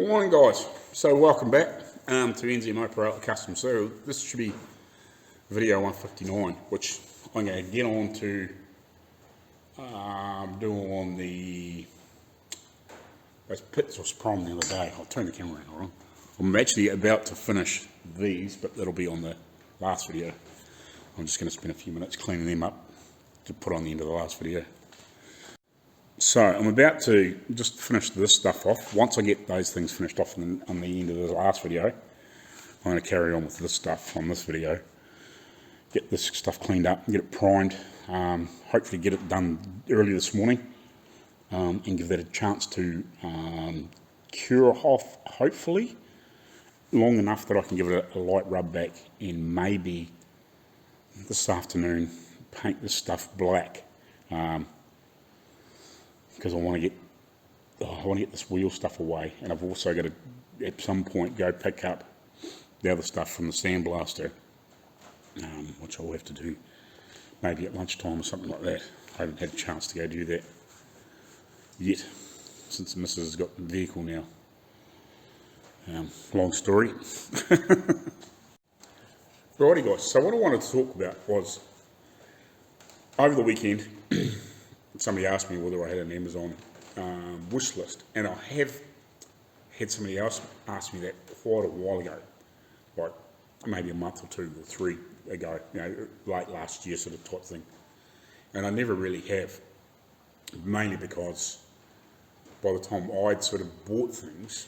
Morning guys, so welcome back to NZ Halfass Kustoms. So this should be video 159, which I'm going to get on to do on those pits was prom the other day. I'll turn the camera around. I'm actually about to finish these, but that'll be on the last video. I'm just going to spend a few minutes cleaning them up to put on the end of the last video. So I'm about to just finish this stuff off. Once I get those things finished off on the end of the last video, I'm going to carry on with this stuff on this video. Get this stuff cleaned up, get it primed, hopefully get it done early this morning, and give that a chance to cure off, hopefully, long enough that I can give it a light rub back, and maybe this afternoon paint this stuff black. Because I want to get this wheel stuff away, and I've also got to at some point go pick up the other stuff from the sandblaster, which I'll have to do maybe at lunchtime or something like that. I haven't had a chance to go do that yet since the missus has got the vehicle now. Long story. Righty guys, so what I wanted to talk about was over the weekend. Somebody asked me whether I had an Amazon wish list, and I have had somebody else ask me that quite a while ago, like maybe a month or 2 or 3 ago, late last year sort of type thing, and I never really have, mainly because by the time I'd sort of bought things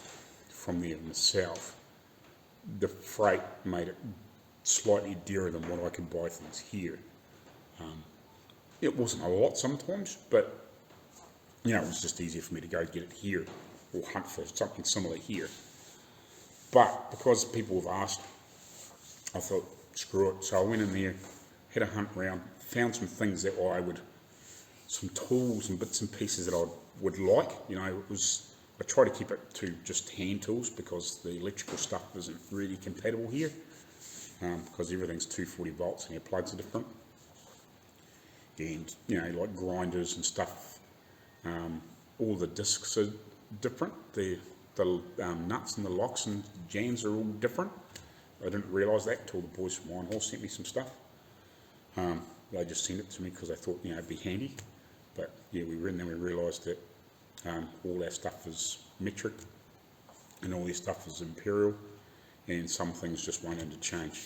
from there myself, the freight made it slightly dearer than what I could buy things here. It wasn't a lot sometimes, but it was just easier for me to go get it here or hunt for something similar here. But because people have asked, I thought, screw it. So I went in there, had a hunt around, found some things that some tools and bits and pieces that I would like. I try to keep it to just hand tools because the electrical stuff isn't really compatible here, because everything's 240 volts and your plugs are different. And like grinders and stuff, all the discs are different. The nuts and the locks and jams are all different. I didn't realise that until the boys from Winehall sent me some stuff. They just sent it to me because they thought it'd be handy. But yeah, we realised that all our stuff is metric and all their stuff is imperial, and some things just won't interchange.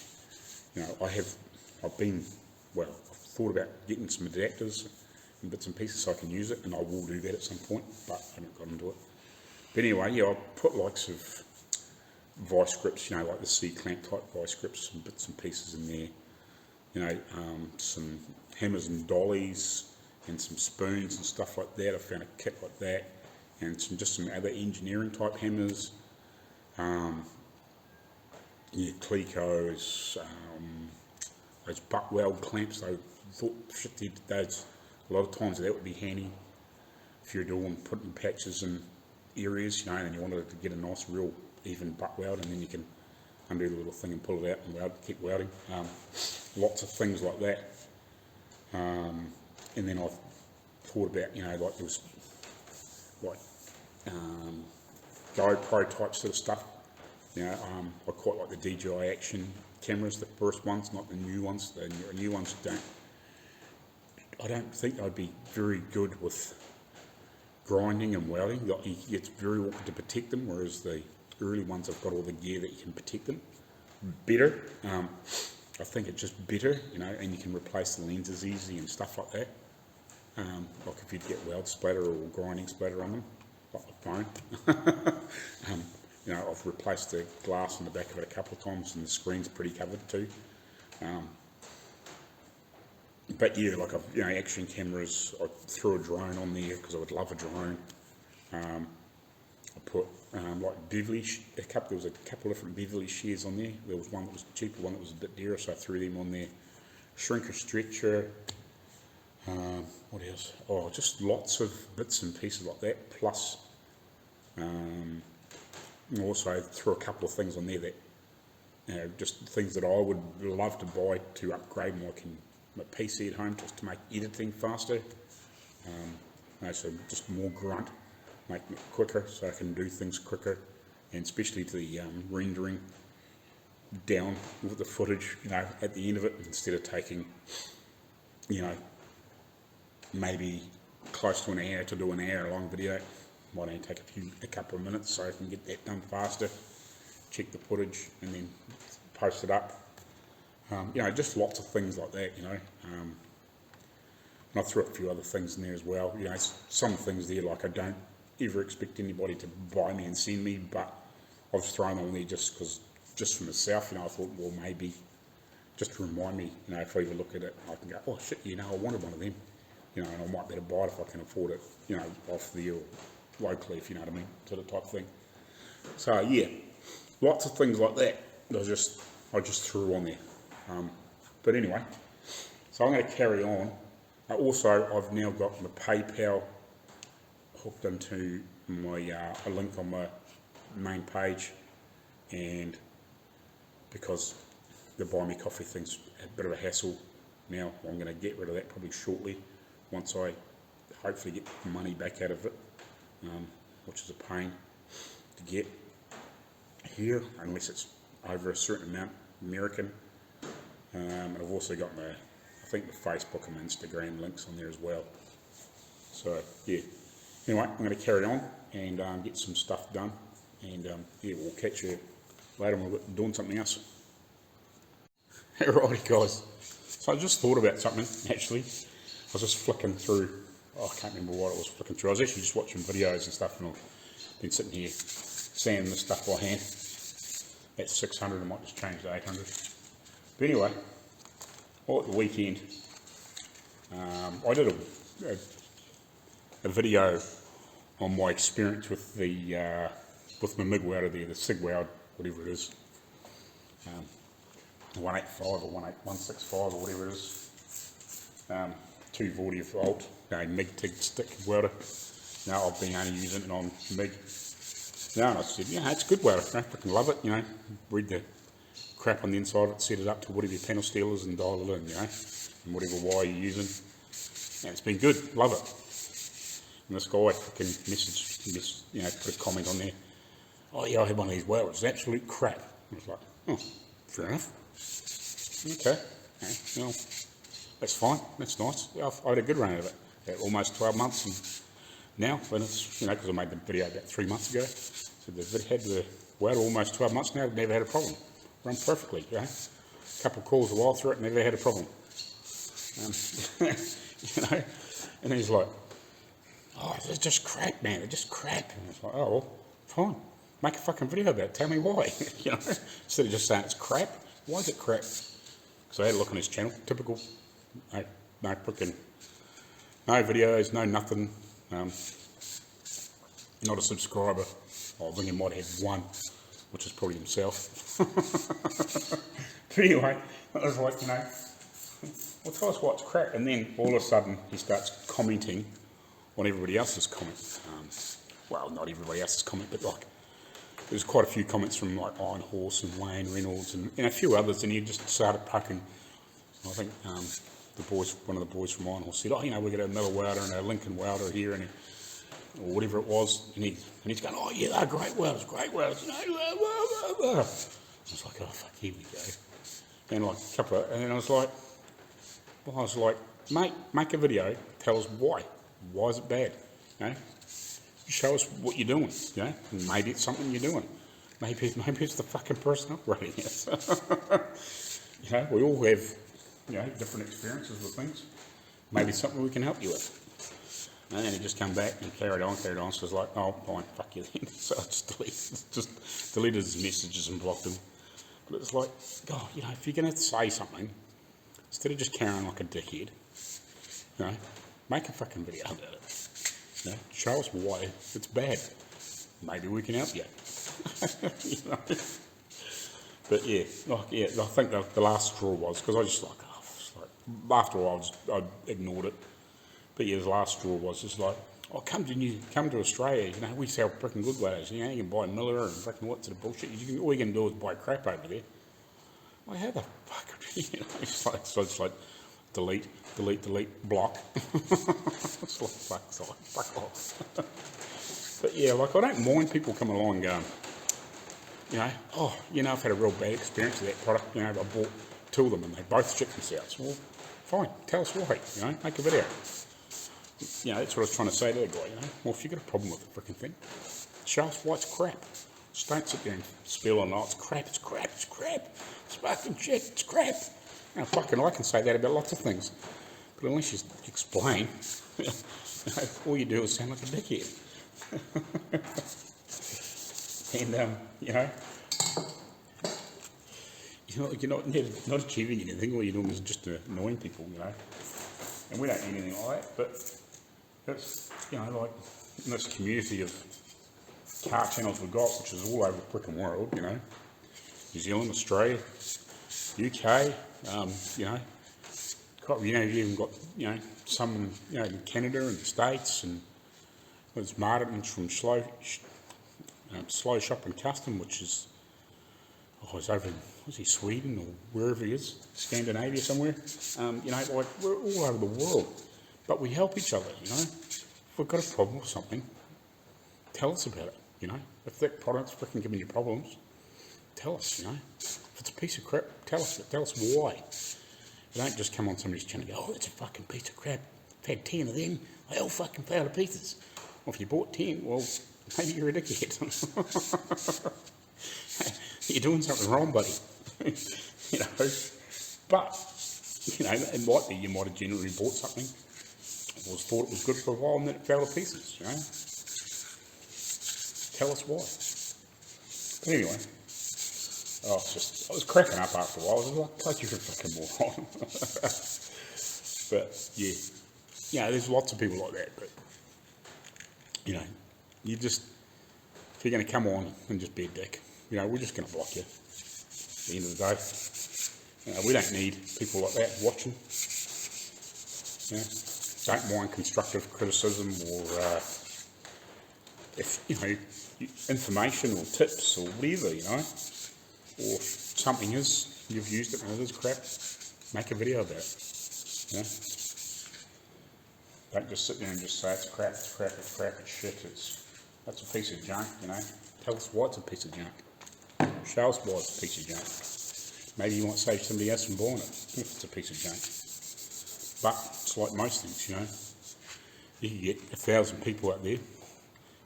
I've thought about getting some adapters and bits and pieces so I can use it, and I will do that at some point, but I haven't got into it. But anyway, I put likes of vice grips, like the C-clamp type vice grips, some bits and pieces in there, some hammers and dollies and some spoons and stuff like that. I found a kit like that, and some other engineering type hammers, Clecos, those butt weld clamps. I thought those, a lot of times that would be handy if you're putting patches in areas, and you wanted to get a nice real even butt weld, and then you can undo the little thing and pull it out and keep welding. Lots of things like that. And then I thought about, like there was like GoPro type sort of stuff. I quite like the DJI Action cameras, the first ones, not the new ones. The new ones I don't think they'd be very good with grinding and welding. It's very awkward to protect them, whereas the early ones have got all the gear that you can protect them better. I think it's just better, and you can replace the lenses easy and stuff like that. Like if you'd get weld splatter or grinding splatter on them, like the phone. I've replaced the glass on the back of it a couple of times, and the screen's pretty covered too. But yeah, like action cameras. I threw a drone on there because I would love a drone. I put like Beverly. There was a couple of different Beverly shares on there. There was one that was cheaper, one that was a bit dearer, so I threw them on there. Shrinker stretcher. What else? Oh, just lots of bits and pieces like that. Plus, also threw a couple of things on there that, just things that I would love to buy to upgrade my PC at home, just to make editing faster. So just more grunt, make it quicker so I can do things quicker, and especially to the rendering down with the footage, you know, at the end of it, instead of taking, you know, maybe close to an hour to do an hour long video. Might only take a couple of minutes, so I can get that done faster, check the footage and then post it up. You know, just lots of things like that, you know. And I threw a few other things in there as well. You know, some things there, like I don't ever expect anybody to buy me and send me, but I've thrown on there just for myself, you know. I thought, well, maybe just to remind me, you know, if I ever look at it, I can go, oh shit, you know, I wanted one of them, you know, and I might be able to buy it if I can afford it, you know, off the or locally, if you know what I mean, sort of type thing. So yeah, lots of things like that I just threw on there. But anyway, so I'm going to carry on. Also, I've now got my PayPal hooked into my a link on my main page, and because the buy me coffee thing's a bit of a hassle now, I'm going to get rid of that probably shortly once I hopefully get the money back out of it, which is a pain to get here unless it's over a certain amount American. And I've also got my, I think the Facebook and Instagram links on there as well. So yeah, anyway, I'm going to carry on and get some stuff done, and yeah, we'll catch you later when we're doing something else. Alrighty guys, so I just thought about something actually. I was just flicking through, I can't remember what I was flicking through. I was actually just watching videos and stuff, and I've been sitting here sanding this stuff by hand. That's 600, I might just change to 800. But anyway, all at the weekend, I did a video on my experience with the with my MIG welder there, the SIG weld, whatever it is, 185 or 165 or whatever it is, 240 volt, MIG TIG stick welder. Now I've been only using it on MIG. Now, and I said, yeah, it's good welder, I freaking love it, you know, read the crap on the inside of it, set it up to whatever your panel steel is and dial it in, you know, and whatever wire you're using. And it's been good, love it. And this guy freaking you know, put a comment on there, oh yeah, I had one of these welders, it's absolute crap. I was like, oh, fair enough. Okay, well, that's fine, that's nice. I had a good run of it, almost 12 months, and now, when it's, you know, because I made the video about 3 months ago, so they've had the welder almost 12 months now, never had a problem. Run perfectly, you know. A couple of calls a while through it, never had a problem. You know, and he's like, oh, it's just crap, man, it's just crap. And it's like, oh, well, fine, make a fucking video about it, tell me why. You know, instead of just saying it's crap, why is it crap? So I had a look on his channel, typical, no freaking, no videos, no nothing, not a subscriber. I think he might have one, which is probably himself. But anyway, I was like, you know, well, tell us what's crap. And then all of a sudden he starts commenting on everybody else's comment. Well, not everybody else's comment, but like, there's quite a few comments from like Iron Horse and Wayne Reynolds and a few others, and he just started poking. I think one of the boys from Iron Horse said, oh, you know, we've got a metal welder and a Lincoln welder here, and or whatever it was, and he's going, oh yeah, they're great welders, you know, I was like, oh fuck, here we go. And like a couple of, and then I was like, mate, make a video, tell us why is it bad, you know, show us what you're doing, you know, and maybe it's something you're doing, maybe it's the fucking person operating it. You know, we all have, you know, different experiences with things, maybe something we can help you with. And then he just come back and carried on, so I was like, oh, fine, fuck you then. So I just deleted his messages and blocked him. But it's like, God, you know, if you're going to say something, instead of just carrying on like a dickhead, you know, make a fucking video about it. You know, show us why it's bad. Maybe we can help you. You know? But yeah, I think the last straw was, because I just like, after a while I ignored it. But yeah, the last straw was just like, oh, come to Australia, you know, we sell freaking good welders, you know, you can buy Miller and freaking what sort of bullshit, all you can do is buy crap over there. Like, how the fuck, you know, so it's like, delete, block. It's like, fuck off. But yeah, like, I don't mind people coming along and going, you know, oh, you know, I've had a real bad experience with that product, you know, I bought 2 of them and they both shit themselves. Well, fine, tell us why, you know, make a video. You know, that's what I was trying to say to the guy, you know. Well, if you've got a problem with the freaking thing, show us why it's crap. Just don't sit there and spill on, oh, it's crap, it's crap, it's crap, it's fucking shit, it's crap. You know, fucking, I can say that about lots of things. But unless you explain, you know, all you do is sound like a dickhead. And, you know, you're not achieving anything. All you're doing is just annoying people, you know. And we don't need anything like that, but it's, you know, like in this community of car channels we've got, which is all over the freaking world, you know, New Zealand, Australia, UK, you know, you've even got, you know, some in, you know, in Canada and the States, and there's Martin's from Slow Shop and Custom, which is, oh, it's over in, was he Sweden or wherever he is, Scandinavia somewhere, you know, like we're all over the world, but we help each other, you know. If we've got a problem with something, tell us about it, you know. If that product's freaking giving you problems, tell us, you know. If it's a piece of crap, tell us why. You don't just come on somebody's channel and go, oh, it's a fucking piece of crap. I've had 10 of them, they all fucking fell to pieces. Well, if you bought 10, well, maybe you're a dickhead. You're doing something wrong, buddy. You know, but, you know, it might be you might have generally bought something, thought it was good for a while, and then it fell to pieces, you know. Tell us why. But anyway, I was cracking up after a while. I was like, you're a fucking moron. But yeah, you know, there's lots of people like that. But you know, if you're going to come on and just be a dick, you know, we're just going to block you. At the end of the day, you know, we don't need people like that watching. You know, don't mind constructive criticism or if you know, information or tips or whatever, you know, or something is, you've used it and it is crap, make a video about it, you know. Don't just sit there and just say it's crap, it's crap, it's crap, it's shit, that's a piece of junk, you know. Tell us why it's a piece of junk. Show us why it's a piece of junk. Maybe you might save somebody else from buying it if it's a piece of junk. But it's like most things, you know. You can get 1,000 people out there. You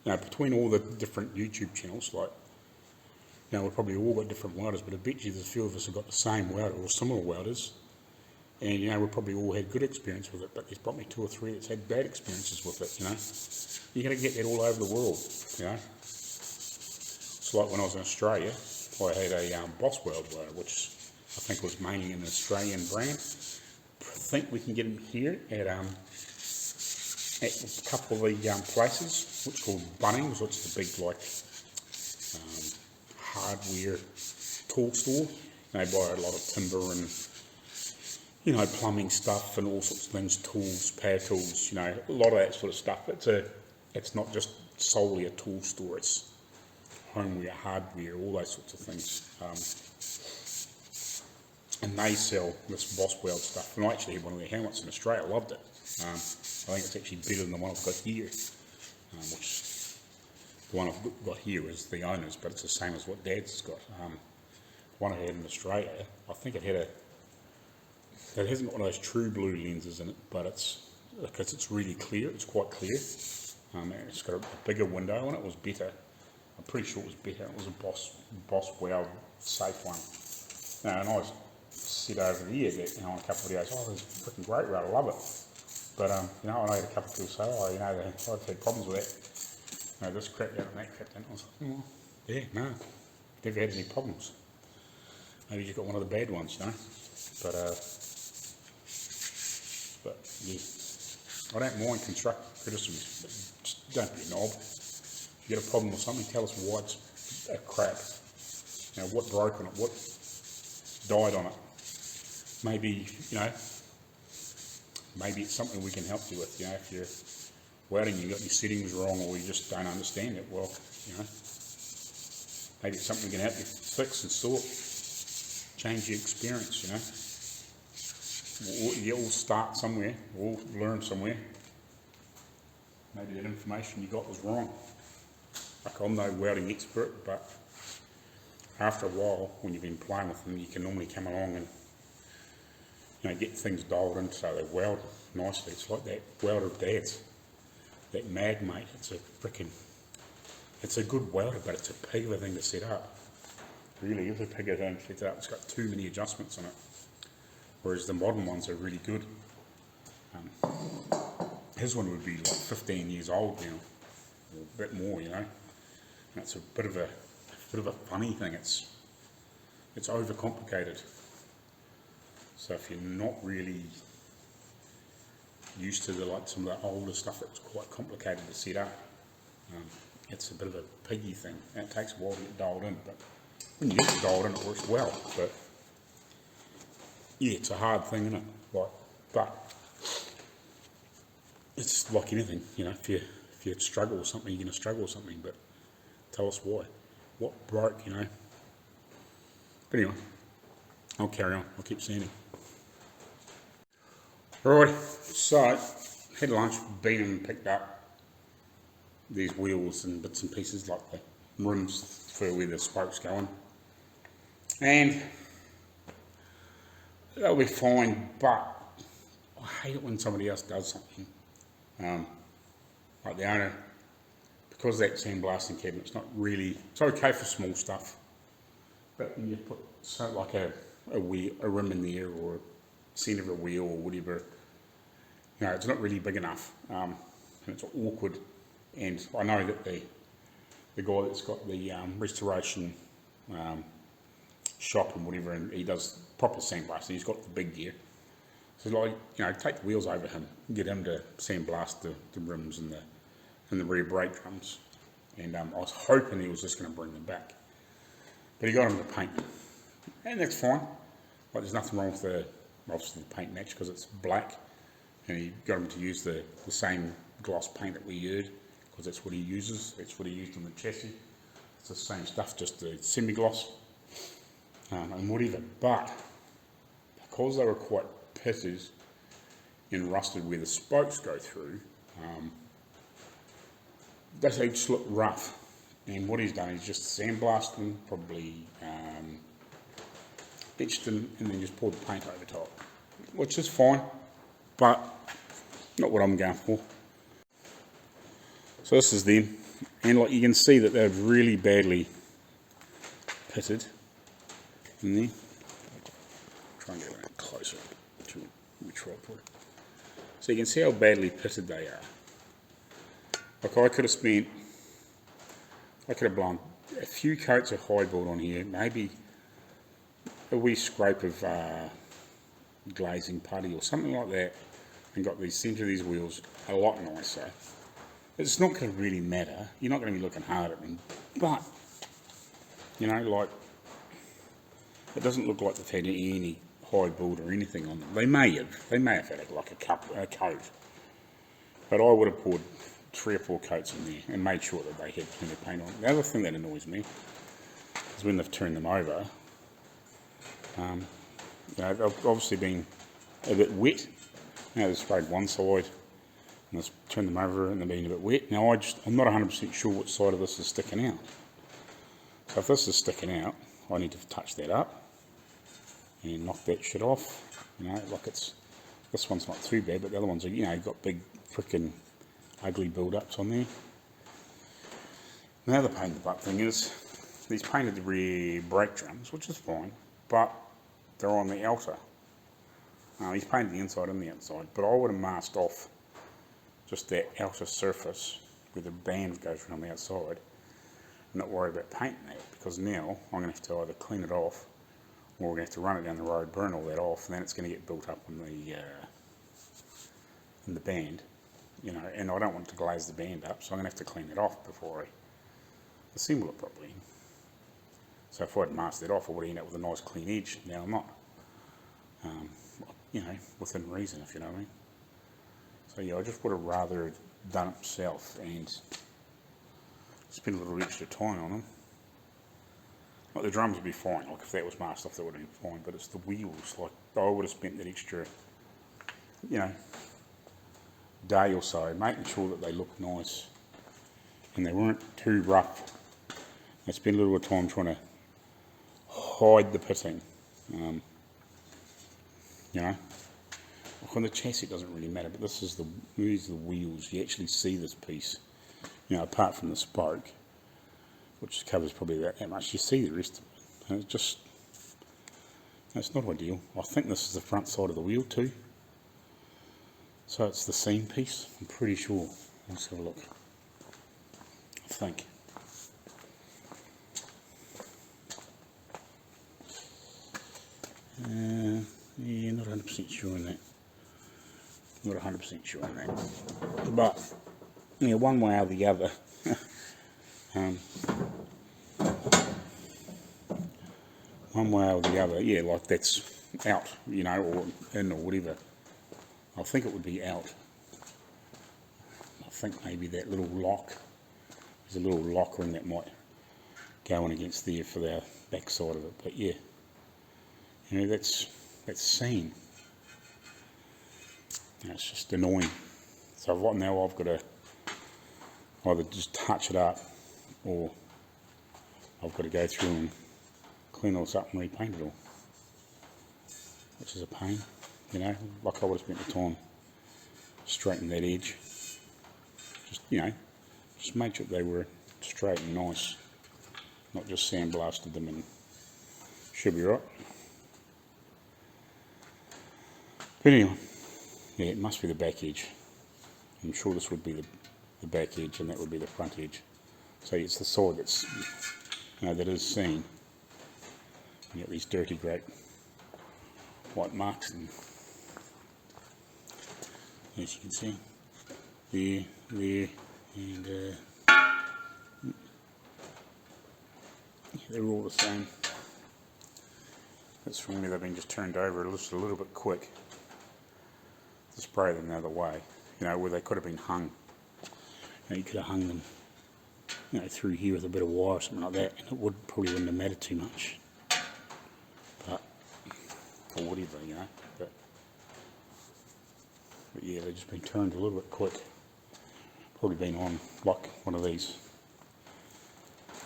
know, between all the different YouTube channels, like, you know, we've probably all got different welders, but I bet you there's a few of us have got the same welder or similar welders, and, you know, we've probably all had good experience with it, but there's probably 2 or 3 that's had bad experiences with it, you know. You're going to get that all over the world, you know. It's like when I was in Australia, I had a Boss Weld welder, which I think was mainly an Australian brand. I think we can get them here at a couple of the places, which is called Bunnings, which is the big, like, hardware tool store. They buy a lot of timber and, you know, plumbing stuff and all sorts of things, tools, power tools, you know, a lot of that sort of stuff. It's not just solely a tool store, it's homeware, hardware, all those sorts of things. And they sell this Boss Weld stuff. And I actually had one of their helmets in Australia, I loved it. I think it's actually better than the one I've got here, which the one I've got here is the owner's, but it's the same as what Dad's got. The one I had in Australia, I think it hasn't got one of those true blue lenses in it, but because it's really clear, it's quite clear. And it's got a bigger window on it, was better. I'm pretty sure it was better. It was a Boss Weld safe one. And I said over the year that, you know, on a couple of videos, oh, this is freaking great, right? I love it. But, you know, I had a couple of people say, oh, you know, I've had problems with that. You know, this crap down and that crap down. I was like, oh, yeah, no, never had any problems. Maybe you got one of the bad ones, you know. But yeah, I don't mind constructive criticism, but just don't be a knob. If you get a problem with something, tell us why it's a crap. You know, what broke on it, what died on it. Maybe, you know, maybe it's something we can help you with, you know, if you're welding, you got your settings wrong or you just don't understand it, well, you know, maybe it's something we can help you fix and sort, change your experience, you know. You all start somewhere, all learn somewhere. Maybe that information you got was wrong. Like, I'm no welding expert, but after a while, when you've been playing with them, you can normally come along and get things dialed in so they weld nicely. It's like that welder of Dad's, that Mag Mate. It's a good welder, but it's a pig of a thing to set up. Really is a pig of a thing to set up. It's got too many adjustments in it, whereas the modern ones are really good. His one would be like 15 years old now, or a bit more, And it's a bit of a funny thing. It's overcomplicated. So if you're not really used to some of the older stuff that's quite complicated to set up, it's a bit of a piggy thing, and it takes a while to get dialed in. But when you get it dialed in, it works well. But yeah, it's a hard thing, isn't it? But it's like anything, If you struggle with something, you're going to struggle with something. But tell us why. What broke, But anyway, I'll carry on. I'll keep sanding. Right, so had lunch, been and picked up these wheels and bits and pieces, like the rims for where the spokes go in, and they'll be fine. But I hate it when somebody else does something, like the owner, because that sandblasting cabinet's not really. It's okay for small stuff, but when you put like a rim in there or a centre of a wheel or whatever, it's not really big enough, and it's awkward. And I know that the guy that's got the restoration shop and whatever, and he does proper sandblasting, he's got the big gear. So take the wheels over him, get him to sandblast the rims and the rear brake drums. And I was hoping he was just going to bring them back, but he got him to paint them, and that's fine. Like, there's nothing wrong with the paint match because it's black, and he got him to use the same gloss paint that we used, because that's what he uses. That's what he used on the chassis. It's the same stuff, just the semi-gloss and whatever. But because they were quite pitted and rusted where the spokes go through, they just look rough. And what he's done is just sandblasted them, probably etched them, and then just poured the paint over top, which is fine, but not what I'm going for. So this is them, and like you can see that they're really badly pitted in there. Try and get a bit closer to the tripod, so you can see how badly pitted they are. Like, I could have blown a few coats of high board on here, maybe a wee scrape of glazing putty or something like that, and got the centre of these wheels a lot nicer. It's not going to really matter. You're not going to be looking hard at them, but like, it doesn't look like they've had any high board or anything on them. They may have had like a coat, but I would have poured 3 or 4 coats in there and made sure that they had plenty of paint on. The other thing that annoys me is when they've turned them over. They've obviously been a bit wet. They've sprayed one side and let's turn them over and they're being a bit wet. Now I'm not 100% sure which side of this is sticking out. So if this is sticking out, I need to touch that up and knock that shit off. Like, this one's not too bad, but the other ones are, got big frickin' ugly build-ups on there. Now the pain in the butt thing is, these painted the rear brake drums, which is fine, but they're on the outer. He's painted the inside and the outside, but I would have masked off just that outer surface where the band goes around the outside and not worry about painting that, because now I'm going to have to either clean it off or we're going to have to run it down the road, burn all that off, and then it's going to get built up in the band, and I don't want to glaze the band up, so I'm going to have to clean it off before I assemble it properly. So if I'd masked it off, I would end up with a nice clean edge. Now I'm not, within reason, if you know what I mean. So yeah, I just would have rather done it myself and spend a little extra time on them. Like, the drums would be fine. Like, if that was masked off, that would have been fine. But it's the wheels. Like, I would have spent that extra, day or so making sure that they looked nice and they weren't too rough. I spent a little bit of time trying to hide the pitting. You know, like on the chassis it doesn't really matter, but these are the wheels. You actually see this piece, you know, apart from the spoke, which covers probably about that much. You see the rest of it, and it's just, it's not ideal. I think this is the front side of the wheel too, so it's the seam piece, I'm pretty sure. Let's have a look. I think. Yeah, not 100% sure on that. Not 100% sure on that. But, yeah, one way or the other. One way or the other, yeah, like that's out, you know, or in or whatever. I think it would be out. I think maybe that little lock, there's a little lock ring that might go in against there for the back side of it. But yeah, you know, that's seam. You know, it's just annoying. So right now I've got to either just touch it up, or I've got to go through and clean all this up and repaint it all, which is a pain, you know. Like I would have spent the time straightening that edge, just, you know, just made sure they were straight and nice, not just sandblasted them, and should be right. But anyway, yeah, it must be the back edge. I'm sure this would be the back edge and that would be the front edge. So it's the side that's, you know, that is seen. You get these dirty great white marks, and as you can see, there, and they're all the same. That's from where they've been just turned over just a little bit quick to spray them the other way, you know, where they could have been hung. You know, you could have hung them, you know, through here with a bit of wire or something like that, and it probably wouldn't have mattered too much. But, or whatever, you know. But yeah, they've just been turned a little bit quick. Probably been on like one of these.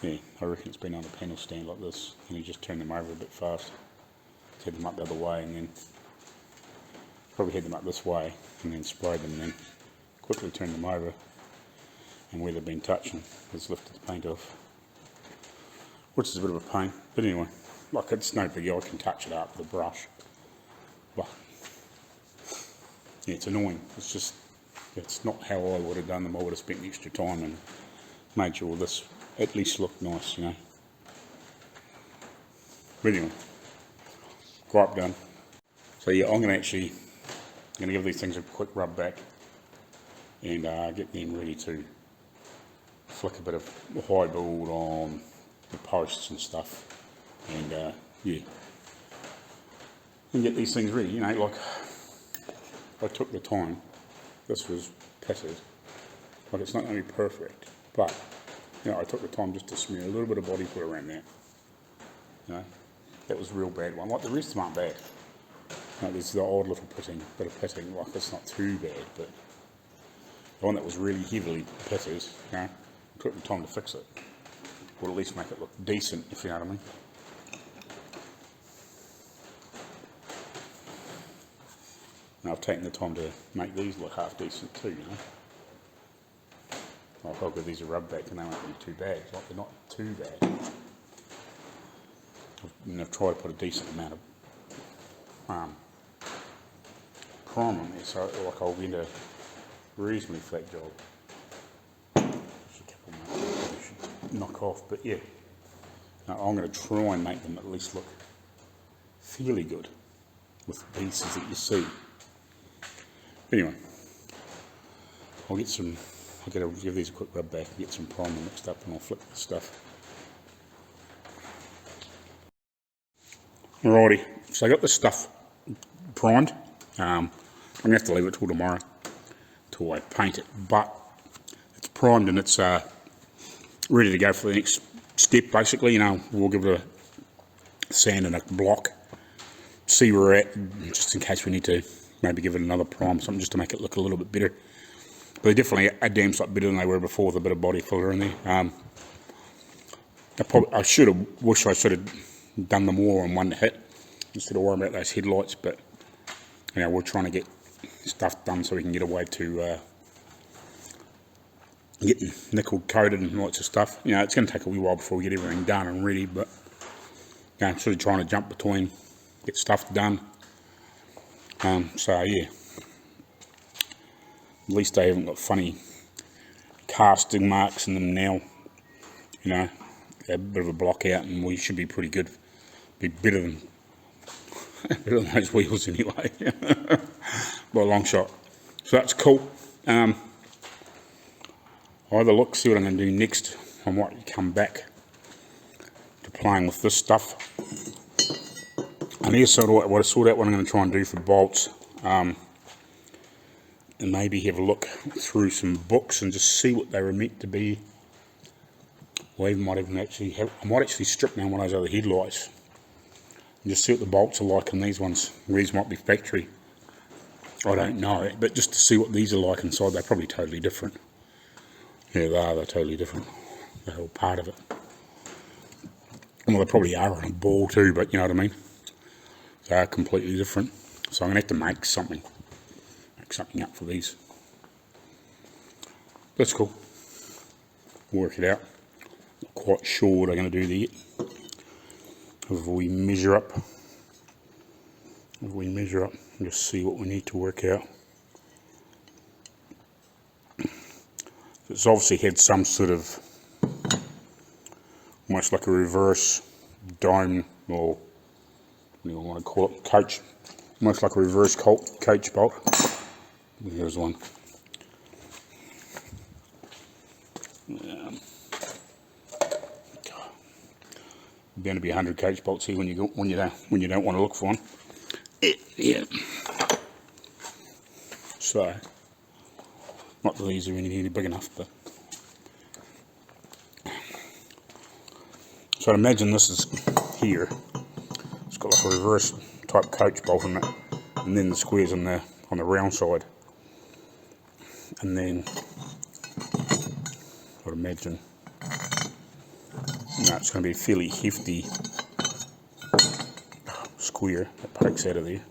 Yeah, I reckon it's been on a panel stand like this, and you just turn them over a bit fast. Head them up the other way, and then probably head them up this way, and then spray them, and then quickly turn them over, and where they've been touching has lifted the paint off, which is a bit of a pain. But anyway, like, it's no biggie, I can touch it up with a brush. But yeah, it's annoying. It's just, it's not how I would have done them. I would have spent the extra time and made sure this at least looked nice, you know. But anyway, gripe done. So yeah, I'm going to give these things a quick rub back and get them ready to flick a bit of high build on the posts and stuff, and yeah, and get these things ready. You know, like, I took the time. This was pitted. Like, it's not going to be perfect, but you know, I took the time just to smear a little bit of body glue around that. You know, that was a real bad one. Like, the rest of them aren't bad. You know, there's the odd little bit of pitting. Like, it's not too bad, but the one that was really heavily pitted, you know, I took the time to fix it, or at least make it look decent, if you know what I mean. And I've taken the time to make these look half decent too, you know. Like, I'll give these a rub back and they won't be too bad. Like, they're not too bad. I've tried to put a decent amount of prime on there, so like, I'll get a reasonably flat job. Just a couple more I should knock off, but yeah. Now, I'm going to try and make them at least look fairly good with the pieces that you see. Anyway, I'll give these a quick rub back and get some primer mixed up, and I'll flip the stuff. Alrighty, so I got this stuff primed. I'm going to have to leave it till tomorrow till I paint it, but it's primed and it's ready to go for the next step, basically. You know, we'll give it a sand and a block, see where we're at, just in case we need to maybe give it another prime, something just to make it look a little bit better. But they're definitely a damn sight better than they were before, with a bit of body filler in there. I should have done them all in one hit instead of worrying about those headlights. But you know, we're trying to get stuff done so we can get away to getting nickel coated and lots of stuff. You know, it's going to take a wee while before we get everything done and ready, but you know, I'm sort of trying to jump between, get stuff done. So yeah, at least they haven't got funny casting marks in them now. You know, a bit of a block out, and we should be pretty good. Be better than those wheels anyway. By a long shot. So that's cool. I'll have a look, see what I'm going to do next. I might come back to playing with this stuff. And here's sort of what I sort out what I'm going to try and do for bolts. And maybe have a look through some books and just see what they were meant to be. Or even might even actually have, I might actually strip down one of those other headlights and just see what the bolts are like on these ones. These might be factory. I don't know, but just to see what these are like inside. They're probably totally different. Yeah, they're totally different. The whole part of it. Well, they probably are on a ball too, but you know what I mean? They are completely different. So I'm going to have to make something up for these. That's cool. Work it out. Not quite sure what I'm going to do there yet. If we measure up, and just see what we need to work out. It's obviously had some sort of, almost like a reverse dome, or what do you want to call it, coach, almost like a reverse coach bolt. Here's one. Bound to be 100 coach bolts here when you don't want to look for one. Yeah. So, not that these are any big enough, but so I'd imagine this is here. It's got like a reverse type coach bolt in it, and then the squares on the round side, and then I'd imagine it's going to be a fairly hefty square that pokes out of there.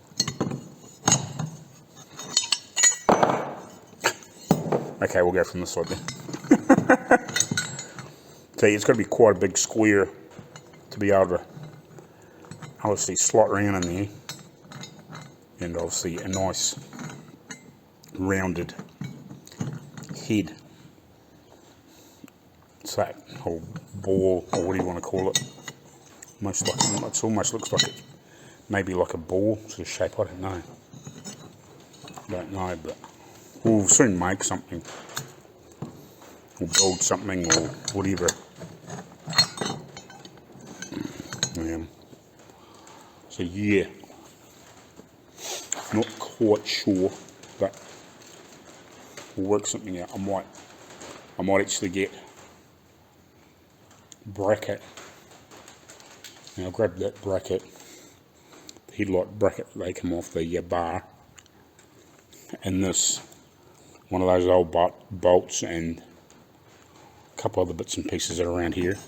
Okay, we'll go from this side then. So it's got to be quite a big square to be able to obviously slot around in there, and obviously a nice rounded head. It's that whole ball, or what do you want to call it? It almost looks like it, maybe like a ball sort of shape. I don't know, but we'll soon make something, or build something, or whatever. So yeah, not quite sure, but we'll work something out. I might actually get bracket. Now I'll grab that bracket, the headlight bracket that they come off the bar, and this, one of those old bolts, and a couple other bits and pieces that are around here,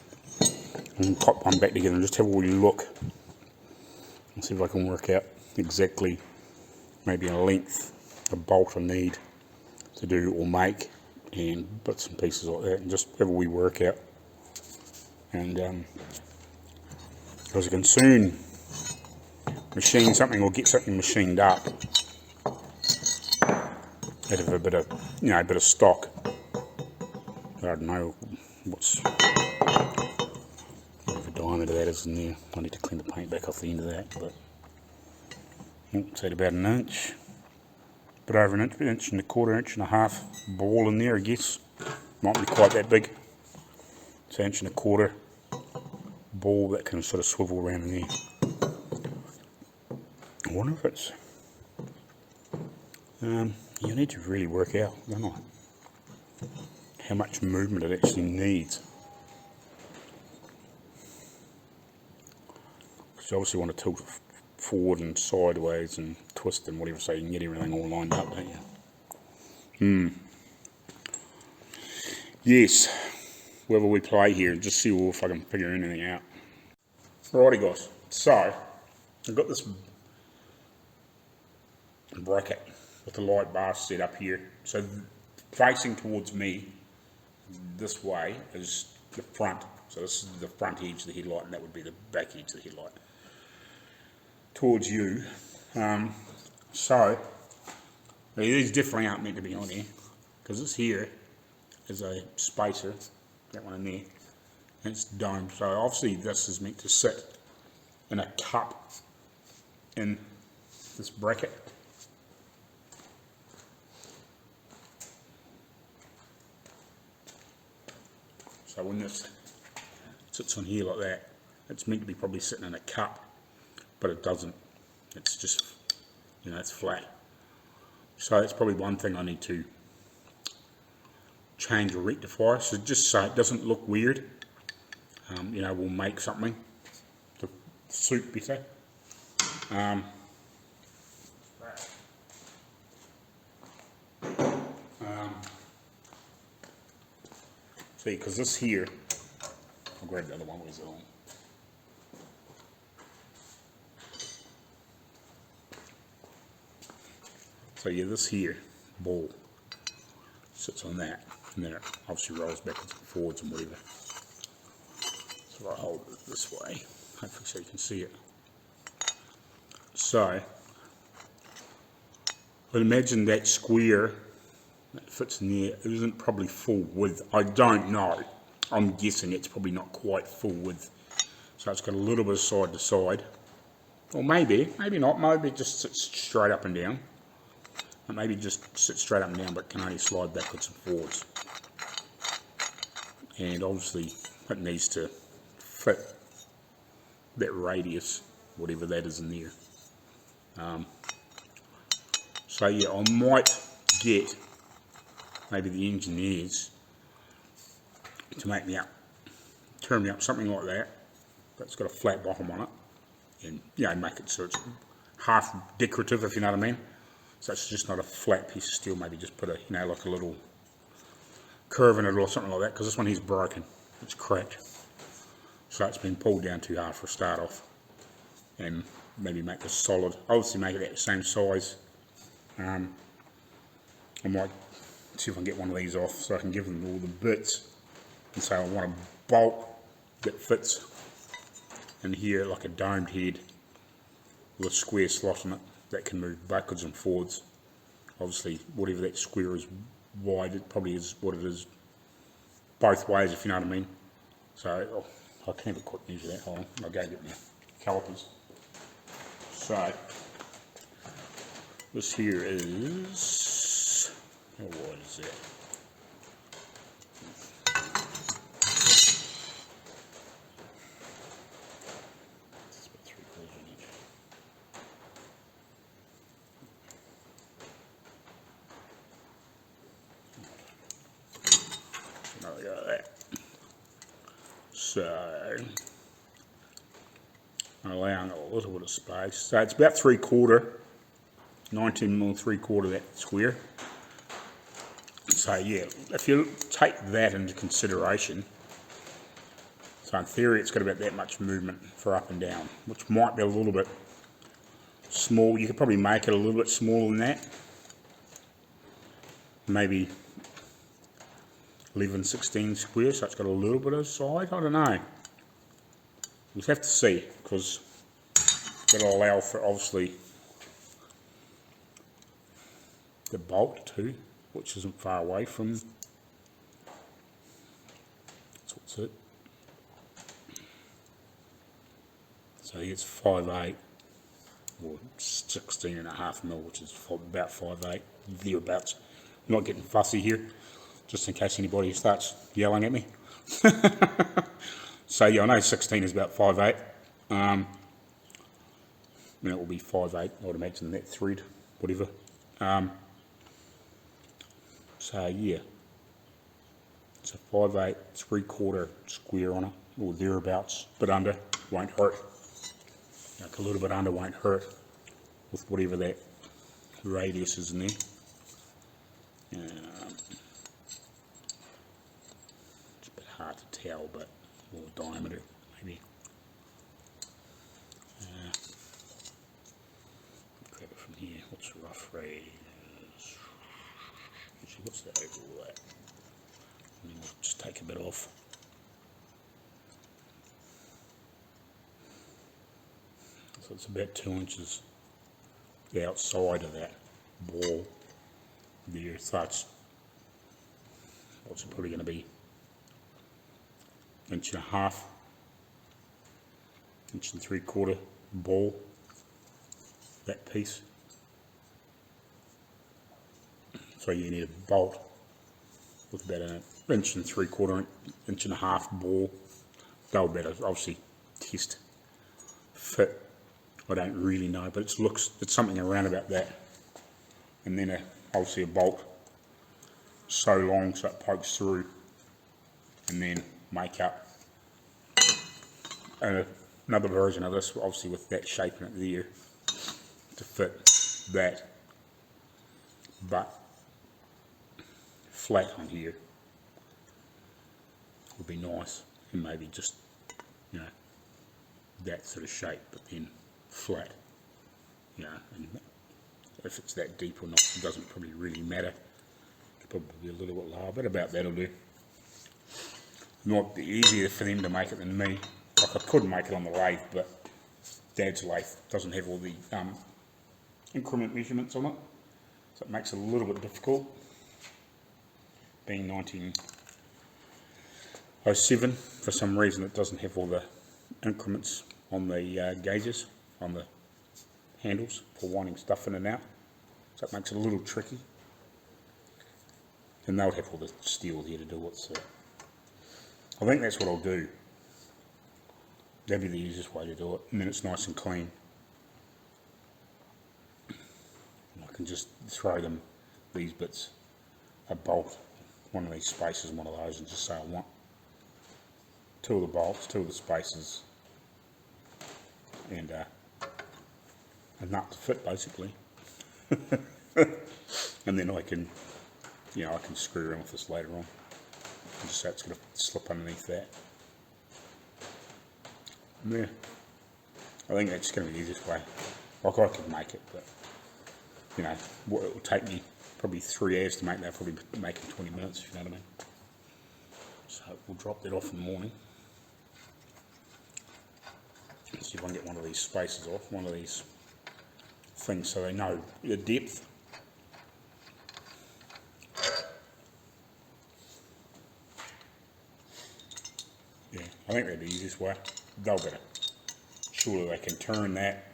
and pop one back together and just have a wee look and see if I can work out exactly maybe a length of bolt I need to do or make, and bits and pieces like that, and just have a wee work out. And because I can soon machine something or get something machined up out of a bit of stock. I don't know whatever diameter that is in there. I need to clean the paint back off the end of that, but say about an inch, a bit over an inch and a quarter, inch and a half ball in there, I guess. Might be quite that big. It's an inch and a quarter ball that can sort of swivel around in there. I wonder if it's you need to really work out, don't I, how much movement it actually needs. Because you obviously want to tilt forward and sideways and twist and whatever, so you can get everything all lined up, don't you? Yes, whether we play here, just see if I can figure anything out. Alrighty guys, so I've got this bracket with the light bar set up here. So facing towards me this way is the front. So this is the front edge of the headlight, and that would be the back edge of the headlight towards you. So these definitely aren't meant to be on here, because this here is a spacer, that one in there, and it's domed. So obviously this is meant to sit in a cup in this bracket. So when this sits on here like that, it's meant to be probably sitting in a cup, but it doesn't. It's just, it's flat. So that's probably one thing I need to change or rectify, so just so it doesn't look weird. We'll make something to suit better. See, because this here, I'll grab the other one, where's it on? So yeah, this here ball sits on that, and then it obviously rolls backwards and forwards and whatever. So I hold it this way, hopefully so you can see it. So I'd imagine that square that fits in there isn't probably full width. I don't know. I'm guessing it's probably not quite full width. So it's got a little bit of side to side. Or maybe not. Maybe it just sits straight up and down. And maybe just sits straight up and down, but can only slide backwards and forwards. And obviously it needs to fit that radius, whatever that is in there. So yeah, I might get maybe the engineers to turn me up something like that, that's got a flat bottom on it, and make it so it's half decorative, if you know what I mean. So it's just not a flat piece of steel. Maybe just put like a little curve in it or something like that, because this one here's broken, it's cracked, so it's been pulled down too hard for a start off. And maybe make this solid, obviously make it at the same size. I might see if I can get one of these off so I can give them all the bits and say I want a bolt that fits in here like a domed head with a square slot in it that can move backwards and forwards. Obviously whatever that square is wide, it probably is what it is both ways, if you know what I mean. So I can have a quick measure that. Hold on, I'll go get my calipers. So this here is, how wide is that? It's about 3/4 inch. Another go at that. So allowing a little bit of space. So it's about 3/4, 19mm 3/4 that square. So yeah, if you take that into consideration, so in theory it's got about that much movement for up and down, which might be a little bit small. You could probably make it a little bit smaller than that. Maybe 11/16 square, so it's got a little bit of side. I don't know. We'll have to see, because that'll allow for obviously the bolt too, which isn't far away from. That's what's it. So it's 5/8 or 16.5mm, which is about 5/8, thereabouts. I'm not getting fussy here, just in case anybody starts yelling at me. So yeah, I know 16 is about 5/8. And it will be 5/8, I would imagine, that thread, whatever. So yeah, it's a 5/8, 3/4 square on it, or thereabouts, but under, won't hurt. Like a little bit under won't hurt with whatever that radius is in there. It's a bit hard to tell, but more diameter maybe. So it's about 2 inches outside of that ball there. So it's probably going to be 1.5 inches, 1.75 ball, that piece. So you need a bolt with about 1.75 inch, 1.5 ball. They'll better obviously test fit. I don't really know, but it's something around about that. And then obviously a bolt so long so it pokes through, and then make up another version of this, obviously with that shape in it there to fit that, but flat on here would be nice, and maybe just, you know, that sort of shape, but then flat, you know. And if it's that deep or not, it doesn't probably really matter. It'll probably be a little bit lower, but about that'll do. Might be easier for them to make it than me. Like, I could make it on the lathe, but Dad's lathe doesn't have all the increment measurements on it, so it makes it a little bit difficult. Being 1907, for some reason it doesn't have all the increments on the gauges, on the handles for winding stuff in and out, so it makes it a little tricky. And they'll have all the steel here to do it, so I think that's what I'll do. That'd be the easiest way to do it, and then it's nice and clean. And I can just throw them, these bits, a bolt, one of these spaces, one of those, and just say I want 2 of the bolts, 2 of the spaces, and a nut to fit basically. And then I can, you know, I can screw around with this later on. And just so it's going to slip underneath that. Yeah, I think that's going to be the easiest way. Like, I could make it, but, you know, it will take me probably 3 hours to make that, probably make it 20 minutes, if you know what I mean. So we'll drop that off in the morning. See if I can get one of these spaces off, one of these things, so they know the depth. Yeah, I think that'd be the easiest way. They'll better. Surely they can turn that,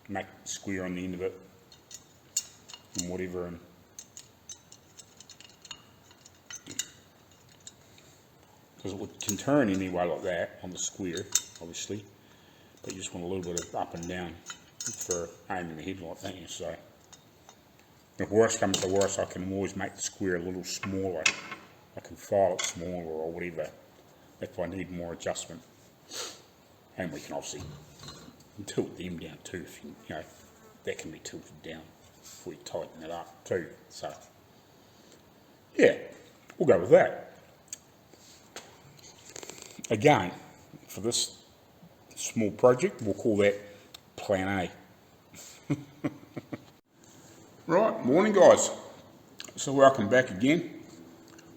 make a square on the end of it, and whatever, and because it can turn anyway like that on the square, obviously, but you just want a little bit of up and down for aiming the headlight, don't you? So if worst comes to worst, I can always make the square a little smaller. I can file it smaller or whatever if I need more adjustment. And we can obviously tilt them down too, if you know, that can be tilted down if we tighten it up too. So yeah, we'll go with that. Again, for this small project, we'll call that Plan A. Right, morning guys. So welcome back again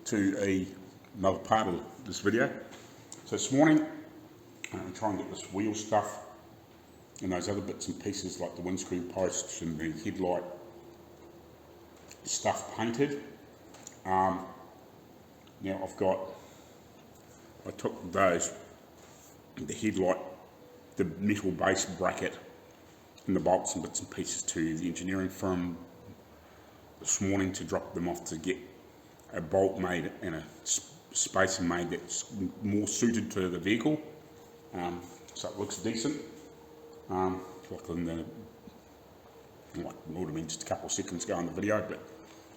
to another part of this video. So this morning, I'm trying to get this wheel stuff and those other bits and pieces like the windscreen posts and the headlight stuff painted. Now I took those, the headlight, the metal base bracket and the bolts and bits and pieces to the engineering firm this morning to drop them off to get a bolt made and a spacer made that's more suited to the vehicle, so it looks decent. Like it would have been just a couple of seconds ago in the video, but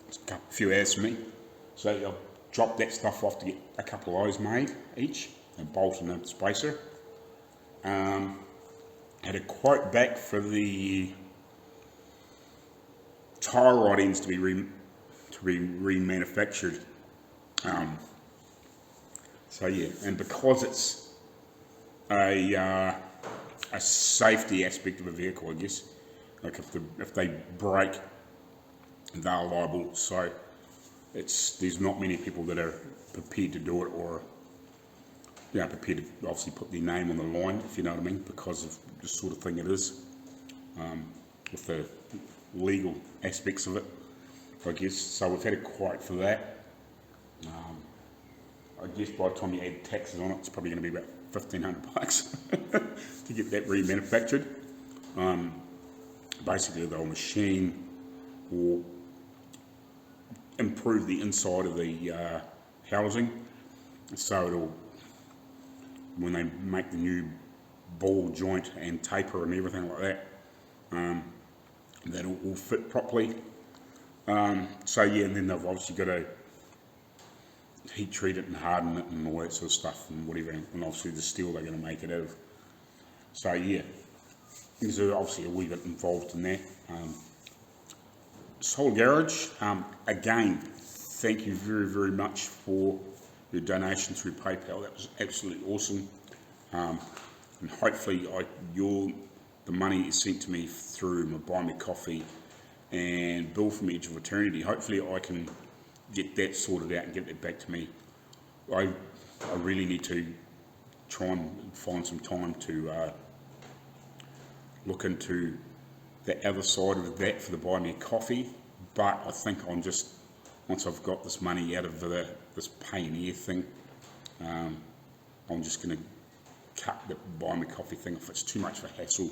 it's a few hours for me. So I'll drop that stuff off to get a couple of those made each, a bolt and a spacer. Had a quote back for the tyre rod ends to be remanufactured. So yeah, and because it's a safety aspect of a vehicle, I guess, like if they break, they're liable. So there's not many people that are prepared to do it, or prepared to obviously put their name on the line, if you know what I mean, because of the sort of thing it is, with the legal aspects of it, I guess. So we've had a quote for that. I guess by the time you add taxes on it, it's probably going to be about $1,500 to get that remanufactured. Basically, the whole machine will improve the inside of the housing, so it'll, when they make the new ball joint and taper and everything like that, that'll all fit properly. So yeah, and then they've obviously got to heat treat it and harden it and all that sort of stuff and whatever, and obviously the steel they're going to make it out of. So yeah, there's obviously a wee bit involved in that. Hombre Garage, again, thank you very, very much for your donation through PayPal. That was absolutely awesome. And hopefully the money is sent to me through my Buy Me Coffee and Bill from Edge of Eternity. Hopefully I can get that sorted out and get that back to me. I really need to try and find some time to look into the other side of that for the Buy Me a Coffee, but I think I'm just, once I've got this money out of this Pioneer thing, I'm just going to cut the Buy Me Coffee thing if it's too much of a hassle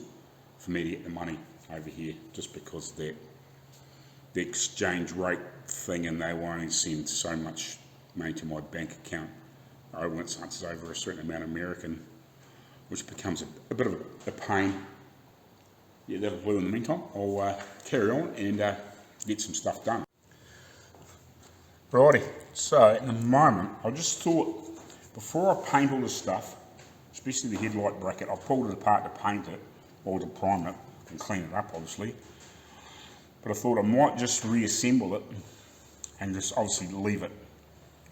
for me to get the money over here, just because the exchange rate thing, and they will only send so much money to my bank account once it's over a certain amount of American, which becomes a bit of a pain. Yeah, that'll do. In the meantime, I'll carry on and get some stuff done. Righty, so at the moment, I just thought, before I paint all this stuff, especially the headlight bracket, I pulled it apart to paint it, or to prime it, and clean it up obviously, but I thought I might just reassemble it, and just obviously leave it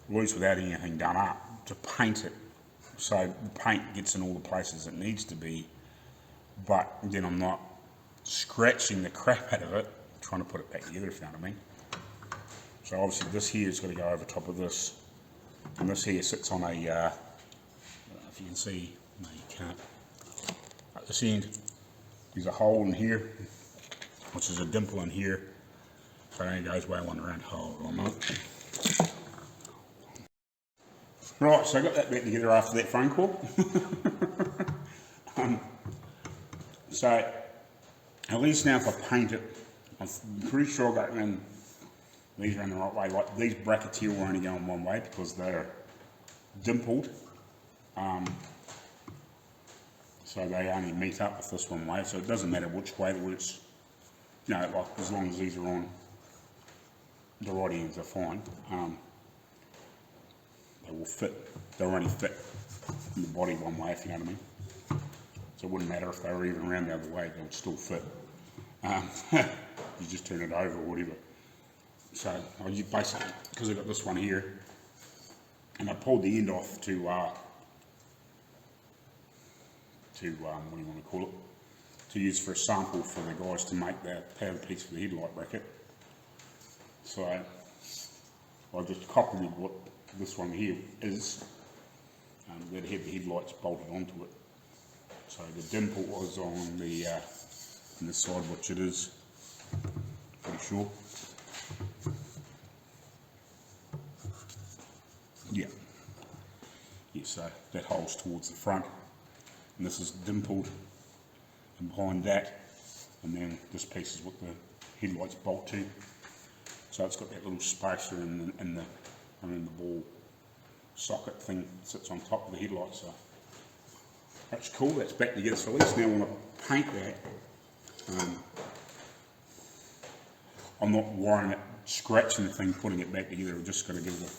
loose without anything done up, to paint it, so the paint gets in all the places it needs to be, but then I'm not scratching the crap out of it, trying to put it back together, if you know what I mean. So obviously this here is going to go over top of this, and this here sits on a, I don't know if you can see, no you can't, at this end there's a hole in here, which is a dimple in here, so it only goes way one round hole on that. Right, so I got that back together after that phone call. So at least now if I paint it, I'm pretty sure I got these are in the right way. Like these brackets here will only go in one way because they're dimpled. So they only meet up with this one way, so it doesn't matter which way it works. You know, like as long as these are on the right ends are fine. They will fit, they'll only fit in the body one way, if you know what I mean. So it wouldn't matter if they were even around the other way, they would still fit. You just turn it over or whatever. So I just basically, because I've got this one here, and I pulled the end off to what do you want to call it, to use for a sample for the guys to make the powder piece for the headlight bracket. So I just copied what this one here is, that had the headlights bolted onto it. So the dimple was on the this side, which it is, pretty sure. Yeah. Yeah, so that hole's towards the front, and this is dimpled, and behind that, and then this piece is what the headlights bolt to. So it's got that little spacer in the ball socket thing that sits on top of the headlight. So that's cool, that's back together. So at least now when I paint that, I'm not worrying about scratching the thing, putting it back together. I'm just going to give it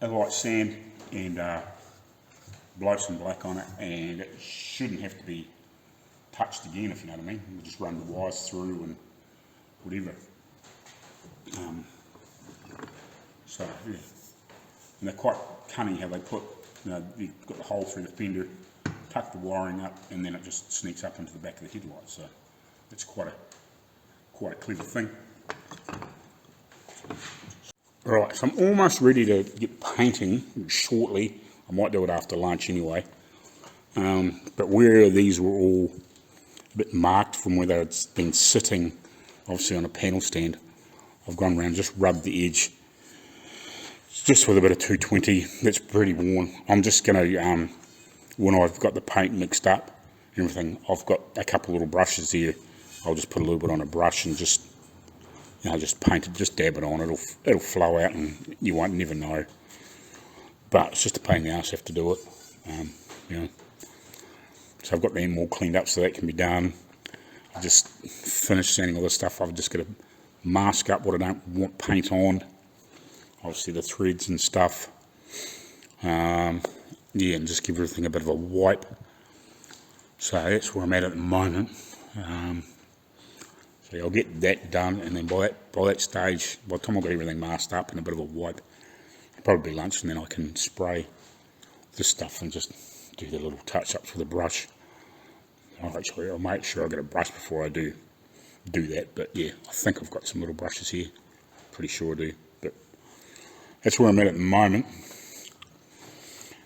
a light sand and blow some black on it, and it shouldn't have to be touched again, if you know what I mean. We'll just run the wires through and whatever. So yeah, and they're quite cunning how they put, you've got the hole through the fender, tuck the wiring up, and then it just sneaks up into the back of the headlight. So it's quite a clever thing. Right, so I'm almost ready to get painting shortly. I might do it after lunch anyway. But where these were all a bit marked from where it's been sitting, obviously on a panel stand, I've gone around and just rubbed the edge just with a bit of 220. That's pretty worn. I'm just going to, when I've got the paint mixed up and everything, I've got a couple little brushes here. I'll just put a little bit on a brush and just, just paint it, just dab it on. It'll flow out and you won't never know. But it's just a pain in the ass, have to do it. So I've got them all cleaned up so that can be done. I just finished sanding all this stuff. I've just got to mask up what I don't want paint on. Obviously the threads and stuff. And just give everything a bit of a wipe. So that's where I'm at the moment. So I'll get that done, and then by that stage, by the time I've got everything masked up and a bit of a wipe, it'll probably be lunch, and then I can spray this stuff and just do the little touch-ups with a brush. I'll make sure I get a brush before I do that, but yeah, I think I've got some little brushes here. Pretty sure I do, but that's where I'm at the moment.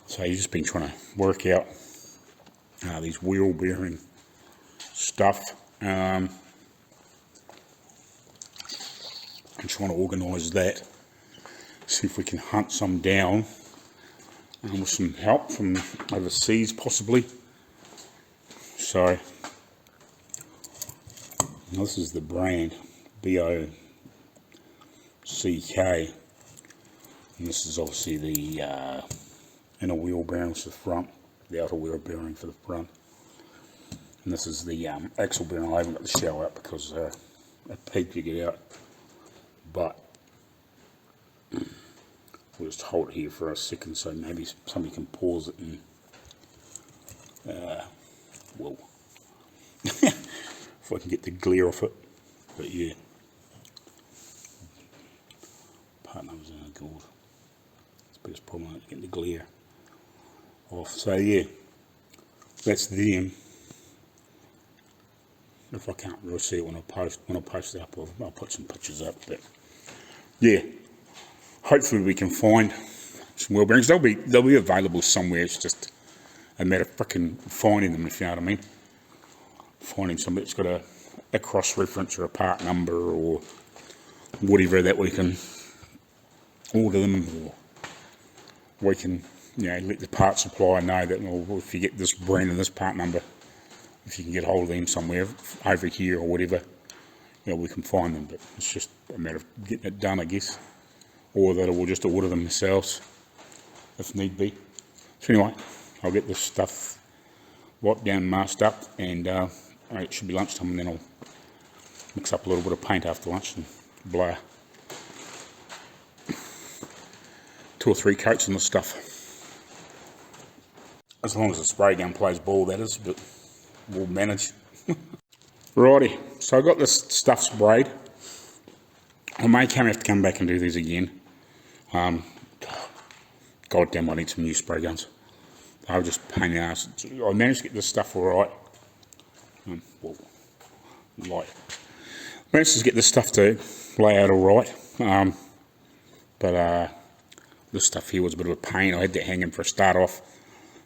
So you've just been trying to work out these wheel bearing stuff. I'm trying to organise that, see if we can hunt some down with some help from overseas possibly. So this is the brand B-O-C-K, and this is obviously the inner wheel bearing for the front, the outer wheel bearing for the front, and this is the axle bearing. I haven't got the shell out because a peak you get out, but we'll just hold it here for a second so maybe somebody can pause it and whoa if I can get the glare off it. But yeah, part numbers are good. It's the biggest problem, getting the glare off. So yeah, that's them. If I can't really see it when I post it up, I'll put some pictures up. But yeah, hopefully we can find some wheel bearings. They'll be available somewhere. It's just a matter of frickin' finding them, if you know what I mean. Finding somebody that's got a cross reference or a part number or whatever that we can order them, or we can let the part supplier know that, well, if you get this brand and this part number, if you can get hold of them somewhere over here or whatever, we can find them. But it's just a matter of getting it done, I guess, or that we'll just order them ourselves if need be. So anyway, I'll get this stuff wiped down, masked up, and it should be lunchtime, and then I'll mix up a little bit of paint after lunch and blow 2 or 3 coats on this stuff. As long as the spray gun plays ball, that is, but we'll manage. Righty, so I got this stuff sprayed. I may have to come back and do these again. God damn, I need some new spray guns. They were just pain in the ass. I managed to get this stuff alright. Managed to get this stuff to lay out alright. But this stuff here was a bit of a pain. I had to hang them for a start off.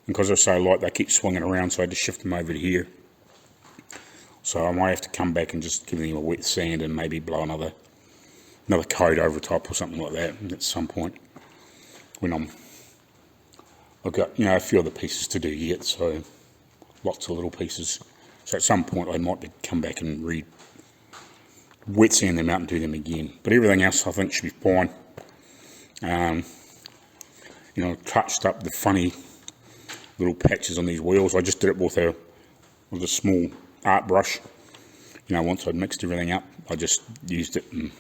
And because they're so light, they keep swinging around, so I had to shift them over to here. So I might have to come back and just give them a wet sand and maybe blow another coat over top or something like that at some point when I've got a few other pieces to do yet, so lots of little pieces. So at some point I might come back and wet sand them out and do them again. But everything else I think should be fine. Touched up the funny little patches on these wheels. I just did it with a small art brush. Once I'd mixed everything up, I just used it and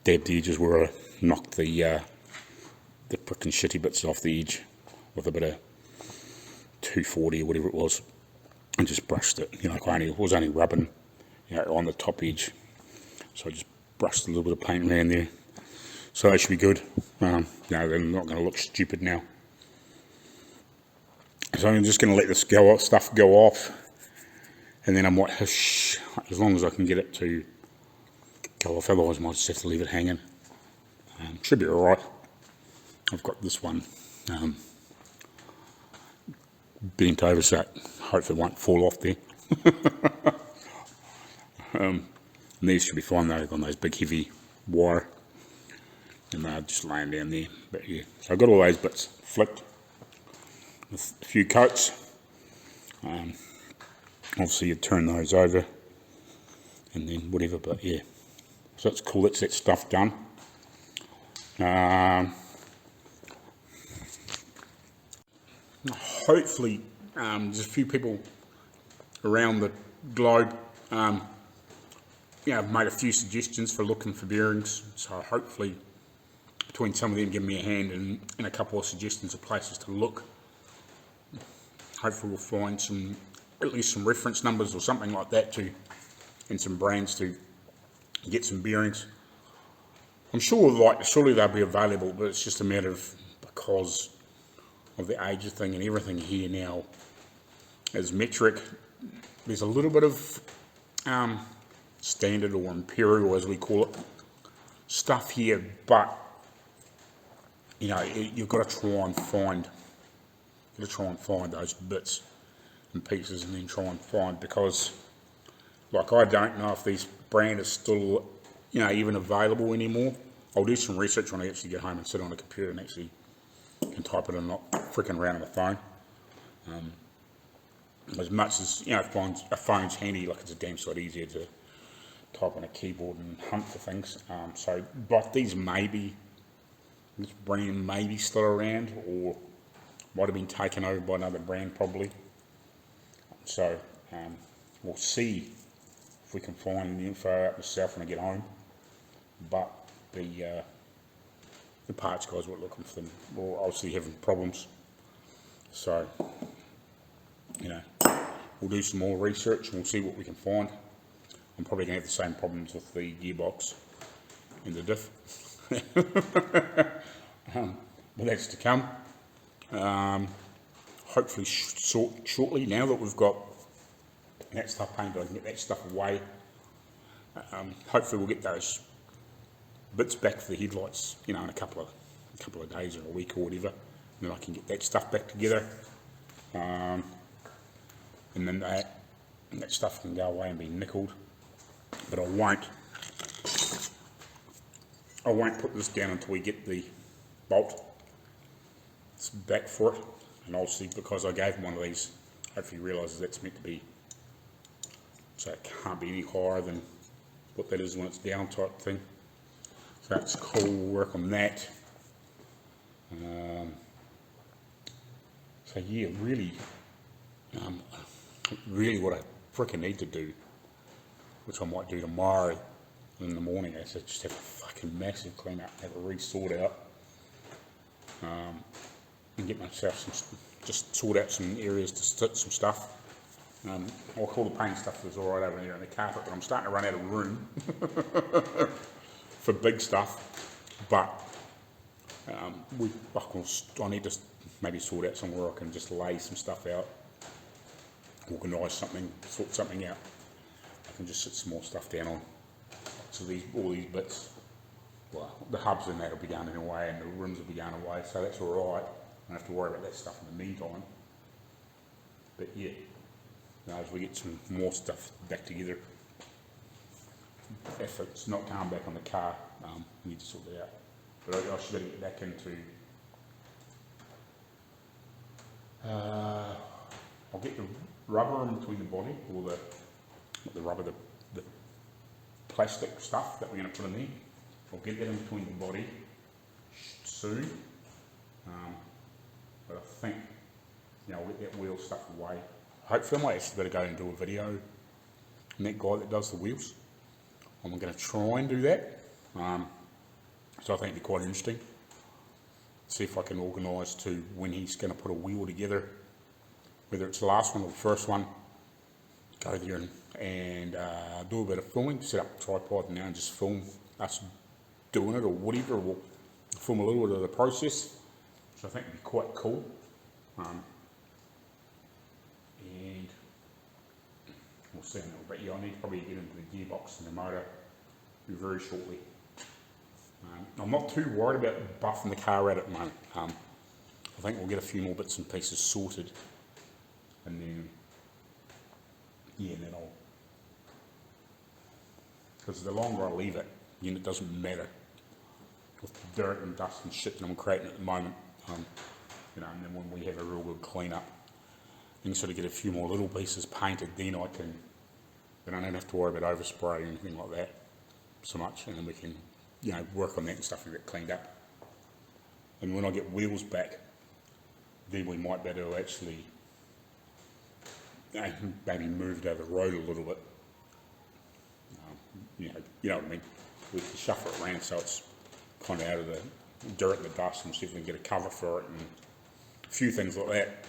dabbed the edges where I knocked the frickin' shitty bits off the edge with a bit of 240 or whatever it was, and just brushed it. I was only rubbing, on the top edge, so I just brushed a little bit of paint around there. So that should be good. They're not going to look stupid now. So I'm just going to let this stuff go off, and then I might hush, as long as I can get it to go off. Otherwise I might just have to leave it hanging. Should be alright. I've got this one bent over, so hopefully it won't fall off there. And these should be fine though, on those big heavy wire, and they're just laying down there. But yeah, so I've got all those bits flicked with a few coats. Obviously you turn those over and then whatever, but yeah, so it's cool, that's that stuff done. Hopefully there's a few people around the globe I've made a few suggestions for looking for bearings, so hopefully between some of them giving me a hand and a couple of suggestions of places to look, hopefully we'll find at least some reference numbers or something like that and some brands to get some bearings. I'm sure surely they'll be available, but it's just a matter of, because of the age of thing and everything here now is metric, there's a little bit of standard or imperial, as we call it, stuff here, but you've got to try and find those bits and pieces, and then try and find, because like I don't know if these brand is still even available anymore. I'll do some research when I actually get home and sit on the computer and actually can type it and not freaking around on the phone. As much as a phone's handy, like it's a damn sight easier to type on a keyboard and hunt for things. But this brand may be still around, or might have been taken over by another brand probably. So we'll see if we can find the info out myself when I get home. But the parts guys were looking for them, were obviously having problems. So we'll do some more research and we'll see what we can find. I'm probably going to have the same problems with the gearbox and the diff. But that's to come. Hopefully shortly, now that we've got that stuff painted, I can get that stuff away. Hopefully we'll get those bits back for the headlights, in a couple of days or a week or whatever, and then I can get that stuff back together. And then that stuff can go away and be nickeled. But I won't put this down until we get the bolt back for it. And obviously, because I gave him one of these, hopefully he realises that's meant to be, so it can't be any higher than what that is when it's down type thing. So that's cool, we'll work on that. So yeah, really what I freaking need to do, which I might do tomorrow in the morning, is just have a fucking massive clean up, have a re-sort out, and get myself just sort out some areas to sit some stuff. I'll call the paint stuff was alright over there on the carpet, but I'm starting to run out of room for big stuff. But I need to maybe sort out somewhere I can just lay some stuff out, organise something, sort something out. I can just sit some more stuff down on. So all these bits, well, the hubs and that will be going away, and the rims will be going away, so that's alright. I don't have to worry about that stuff in the meantime. But yeah, as we get some more stuff back together, if it's not coming back on the car, we need to sort it out. But I should get back into, I'll get the rubber in between the body, or the plastic stuff that we're going to put in there. I'll get that in between the body soon. But I think, I'll get that wheel stuff away. Hopefully I might actually better go and do a video on that guy that does the wheels. I'm going to try and do that. So I think it'd be quite interesting. See if I can organise to when he's going to put a wheel together, whether it's the last one or the first one, go there and do a bit of filming, set up a tripod now and just film us doing it or whatever. We'll film a little bit of the process, which I think would be quite cool. And we'll see. But yeah, I need to probably get into the gearbox and the motor very shortly. I'm not too worried about buffing the car out at the moment. I think we'll get a few more bits and pieces sorted and then, yeah, and then I'll, because the longer I leave it, it doesn't matter with the dirt and dust and shit that I'm creating at the moment, and then when we have a real good clean up, and sort of get a few more little pieces painted, then I don't have to worry about overspray or anything like that so much, and then we can, work on that and stuff and get cleaned up. And when I get wheels back, then we might be able to actually maybe move it over the road a little bit. You know what I mean? We can shuffle it around so it's kind of out of the dirt and the dust, and see if we can get a cover for it and a few things like that.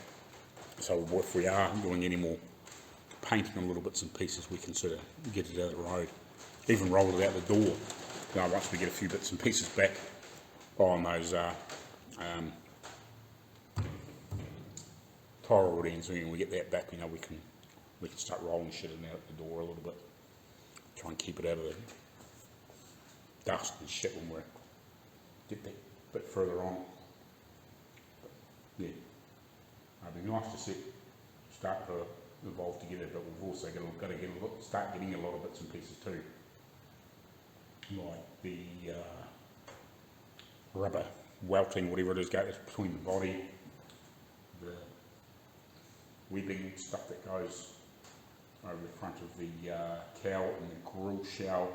So if we are doing any more painting on little bits and pieces, we can sort of get it out of the road. Even roll it out the door. Once we get a few bits and pieces back on those tire rod ends, and we get that back, we can start rolling shit in out at the door a little bit. Try and keep it out of the dust and shit when we get that bit further on. But, yeah, it'd be nice to start to evolve together, but we've also got to start getting a lot of bits and pieces too, like the rubber welting, whatever it is, goes between the body, the webbing stuff that goes over the front of the cowl and the grill shell,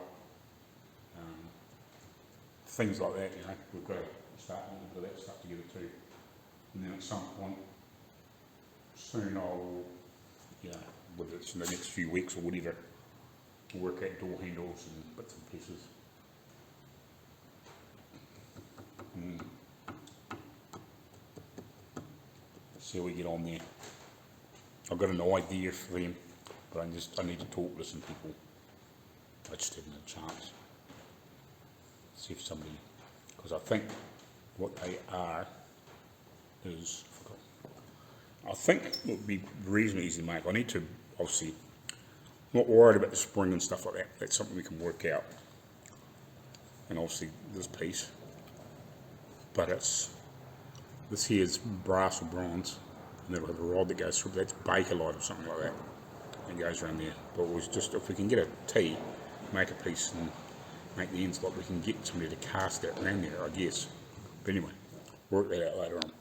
things like that. We've got to start a little bit of that stuff together too. And then at some point soon I'll, whether it's in the next few weeks or whatever, work out door handles and bits and pieces. See how we get on there. I've got an idea for them, but I need to talk to some people. I just haven't had a chance. See if somebody, because I think what they are is, I think it would be reasonably easy to make. I need to, obviously, not worried about the spring and stuff like that. That's something we can work out. And obviously this piece, but this here is brass or bronze, and it'll have a rod that goes through. That's Bakelite or something like that, and goes around there. But it was just, if we can get a T, make a piece and make the ends like we can get somebody to cast that around there, I guess. But anyway, work that out later on.